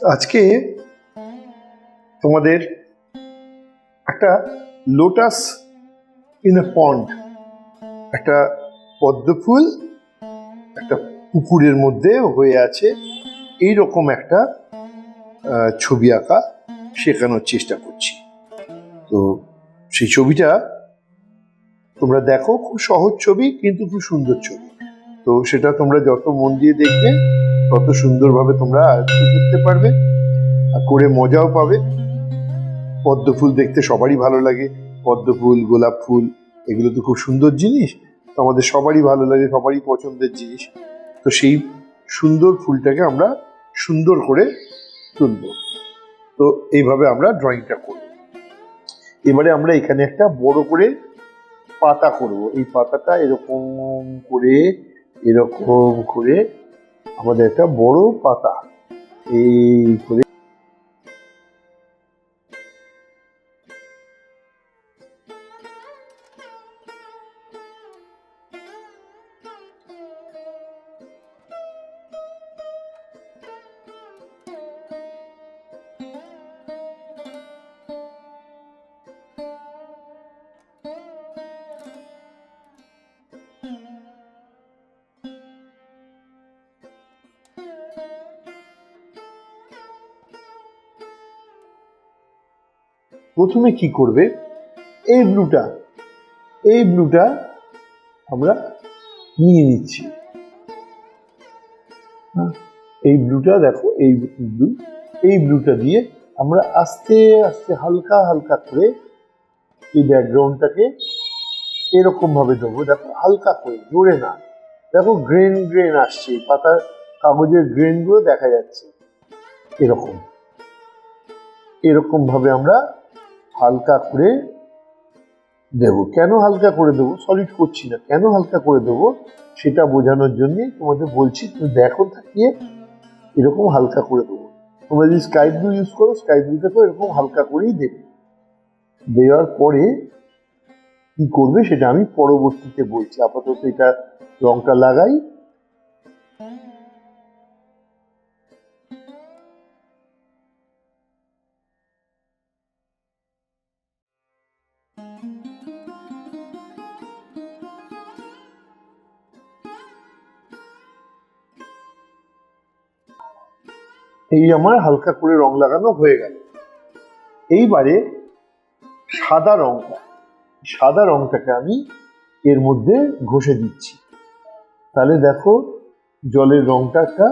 আজকে তোমাদের একটা লোটাস ইন এ পন্ড, একটা পদ্ম ফুল একটা পুকুরের মধ্যে হয়ে আছে এইরকম একটা ছবি আঁকা শেখানোর চেষ্টা করছি। তো সেই ছবিটা তোমরা দেখো, খুব সহজ ছবি কিন্তু খুব সুন্দর ছবি। তো সেটা তোমরা যত মন দিয়ে দেখবে তত সুন্দরভাবে তোমরা আয়ত্ত করতে পারবে আর করে মজাও পাবে। পদ্ম ফুল দেখতে সবারই ভালো লাগে, পদ্ম ফুল, গোলাপ ফুল এগুলো তো খুব সুন্দর জিনিস, তো আমাদের সবারই ভালো লাগে, সবারই পছন্দের জিনিস। তো সেই সুন্দর ফুলটাকে আমরা সুন্দর করে তুলব। তো এইভাবে আমরা ড্রয়িংটা করব। এবারে আমরা এখানে একটা বড় করে পাতা করব। এই পাতাটা এরকম করে আমাদের একটা বড় পাতা এই করে প্রথমে কি করবে, এই ব্লুটা আমরা নিয়ে নিচ্ছি। এই ব্লুটা দেখো, এই ব্লুটা দিয়ে আমরা আস্তে আস্তে হালকা হালকা করে এই ব্যাকগ্রাউন্ডটাকে এরকম ভাবে দেবো। দেখো হালকা করে, জোরে না। দেখো গ্রেন আসছে, পাতার কাগজের গ্রেন গুলো দেখা যাচ্ছে। এরকম ভাবে আমরা হালকা করে দেবো। কেন হালকা করে দেবো, সলিড করছি না, কেন হালকা করে দেবো সেটা বোঝানোর জন্য তোমাদের বলছি। তুমি দেখো তাকিয়ে, এরকম হালকা করে দেবো। তোমরা যদি স্কাই ব্লু ইউজ করো, স্কাই ব্লুটাকেও এরকম হালকা করেই দেবে। দেওয়ার পরে কি করবে সেটা আমি পরবর্তীতে বলছি। আপাতত এটা রংটা লাগাই। এই আমার হালকা করে রং লাগানো হয়ে গেল। এইবারে সাদা রংটাকে আমি এর মধ্যে ঘষে দিচ্ছি। তাহলে দেখো জলের রংটা একটা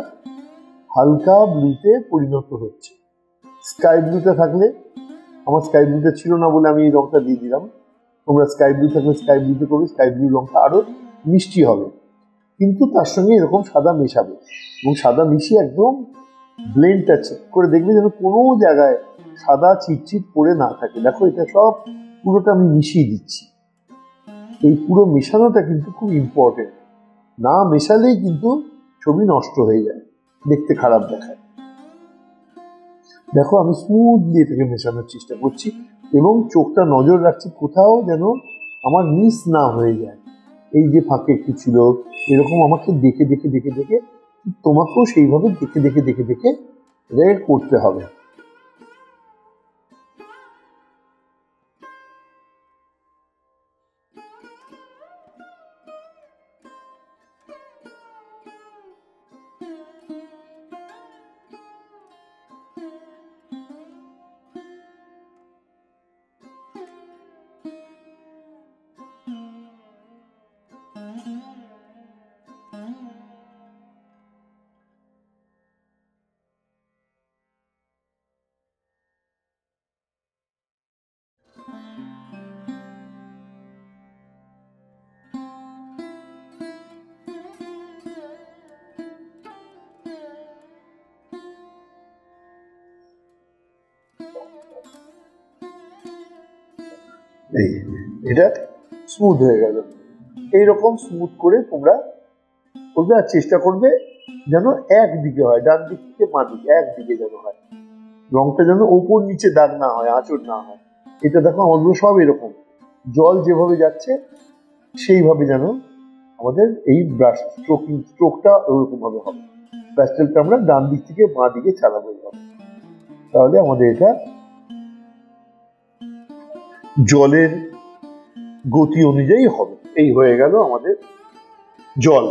হালকা ব্লুতে পরিণত হচ্ছে। স্কাই ব্লুটা থাকলে, আমার স্কাই ব্লুটা ছিল না বলে আমি এই রংটা দিয়ে দিলাম। তোমরা স্কাই ব্লু থাকলে স্কাই ব্লুতে করবে, স্কাই ব্লু রংটা আরো মিষ্টি হবে। কিন্তু তার সঙ্গে এরকম সাদা মেশাবে এবং সাদা মিশিয়ে একদম ব্লেন্ড টাচ করে দেখবে যেন কোনো জায়গায় সাদা চিটচিট পড়ে না থাকে। দেখো এটা সব পুরোটা আমি মিশিয়ে দিচ্ছি। এই পুরো মেশানোটা কিন্তু খুব ইম্পর্টেন্ট। না মেশালেই কিন্তু ছবি নষ্ট হয়ে যায়, দেখতে খারাপ দেখায়। দেখো আমি স্মুথলি এটাকে মেশানোর চেষ্টা করছি এবং চোখটা নজর রাখছি কোথাও যেন আমার মিস না হয়ে যায়। এই যে ফাঁকে একটু ছিল, এরকম আমাকে দেখে দেখে দেখে দেখে তোমাকেও সেইভাবে দেখে দেখে দেখে দেখে এটা করতে হবে। এই এটা স্মুথ হয়ে গেল। এইরকম স্মুথ করে তোমরা করবে আর চেষ্টা করবে যেন একদিকে হয়, ডান দিক থেকে বাঁ দিকে একদিকে যেন হয়। রংটা যেন ওপর নিচে দাগ না হয়, আঁচড় না হয়। এটা দেখো আমাদের সব এরকম, জল যেভাবে যাচ্ছে সেইভাবে যেন আমাদের এই ব্রাশ স্ট্রোকটা ওরকম ভাবে হবে। প্যাস্টেলটা আমরা ডান দিক থেকে বাঁ দিকে চালাবো এইভাবে। তাহলে আমাদের এটা জলের গতি অনুযায়ী হবে। এই হয়ে গেল আমাদের জল।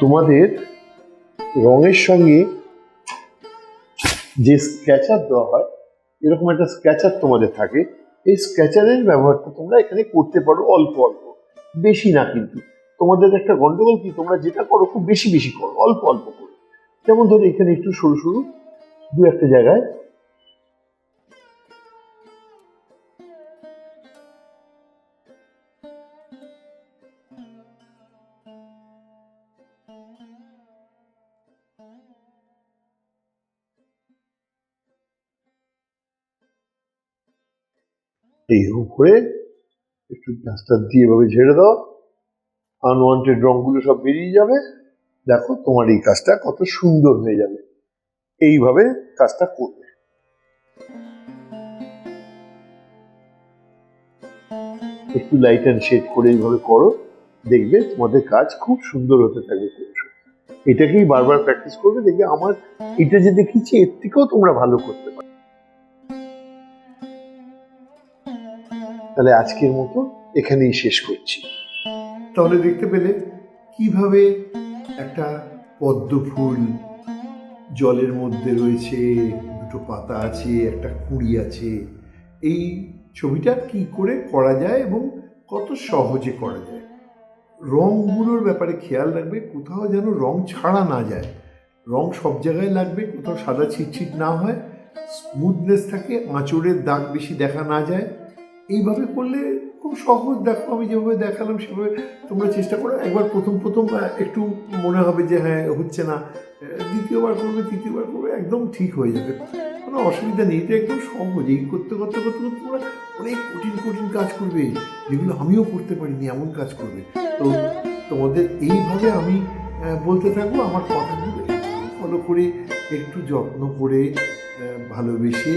তোমাদের রঙের সঙ্গে যে স্কেচার দেওয়া হয়, এরকম একটা স্কেচার তোমাদের থাকে। এই স্কেচারের ব্যবহারটা তোমরা এখানে করতে পারো অল্প অল্প, বেশি না। কিন্তু তোমাদের একটা গন্ডগোল কি, তোমরা যেটা করো খুব বেশি বেশি করো, অল্প অল্প করো। যেমন ধরো এখানে একটু সরু সরু দু একটা জায়গায় এইরকম করে একটু ডাস্টার দিয়ে এভাবে ঝেড়ে দাও, আনওয়ান্টেড রঙগুলো সব বেরিয়ে যাবে। দেখো তোমার এই কাজটা কত সুন্দর হয়ে যাবে। এইভাবে কাজটা করবে। একটু লাইট অ্যান্ড শেড করে এইভাবে করো, দেখবে তোমাদের কাজ খুব সুন্দর হতে থাকবে। এটাকেই বারবার প্র্যাকটিস করবে, দেখবে আমার এটা যে দেখিয়েছি এর থেকেও তোমরা ভালো করতে পারো। তাহলে আজকের মতো এখানেই শেষ করছি। তাহলে দেখতে পেলে কিভাবে একটা পদ্ম ফুল জলের মধ্যে রয়েছে, দুটো পাতা আছে, একটা কুঁড়ি আছে। এই ছবিটা কি করে করা যায় এবং কত সহজে করা যায়। রঙগুলোর ব্যাপারে খেয়াল রাখবে, কোথাও যেন রং ছাড়া না যায়। রং সব জায়গায় লাগবে, কোথাও সাদা ছিটছিট না হয়, স্মুথনেস থাকে, আঁচড়ের দাগ বেশি দেখা না যায়। এইভাবে করলে খুব সহজ। দেখো আমি যেভাবে দেখালাম সেভাবে তোমরা চেষ্টা করো। একবার প্রথম একটু মনে হবে যে হ্যাঁ হচ্ছে না, দ্বিতীয়বার করবে, তৃতীয়বার করবে, একদম ঠিক হয়ে যাবে, কোনো অসুবিধা নেই। এটা একদম সহজ। এই করতে করতে করতে করতে তোমরা অনেক কঠিন কঠিন কাজ করবে, যেগুলো আমিও করতে পারিনি এমন কাজ করবে। তো তোমাদের এইভাবে আমি বলতে থাকবো, আমার কথাগুলো ফলো করে, একটু যত্ন করে, ভালোবেসে,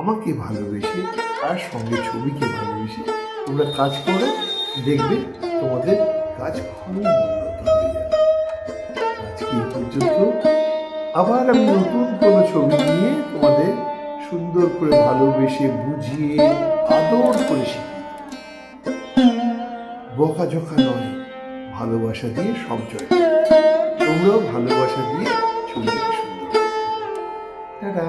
আমাকে ভালোবেসে, আর সঙ্গে ছবিকে ভালোবেসে তোমরা কাজ করো, দেখবে তোমাদের কাজ খুব উন্নত হয়ে যাবে। আজকে এই পর্যন্ত। আবার আমি নতুন কোনো ছবি নিয়ে তোমাদের সুন্দর করে ভালোবেসে, বুঝিয়ে, আদর করে শিখিয়ে, বকাঝকা নয়, ভালোবাসা দিয়ে সব জয়। তোমরাও ভালোবাসা দিয়ে ছবিটাকে সুন্দর। টাটা।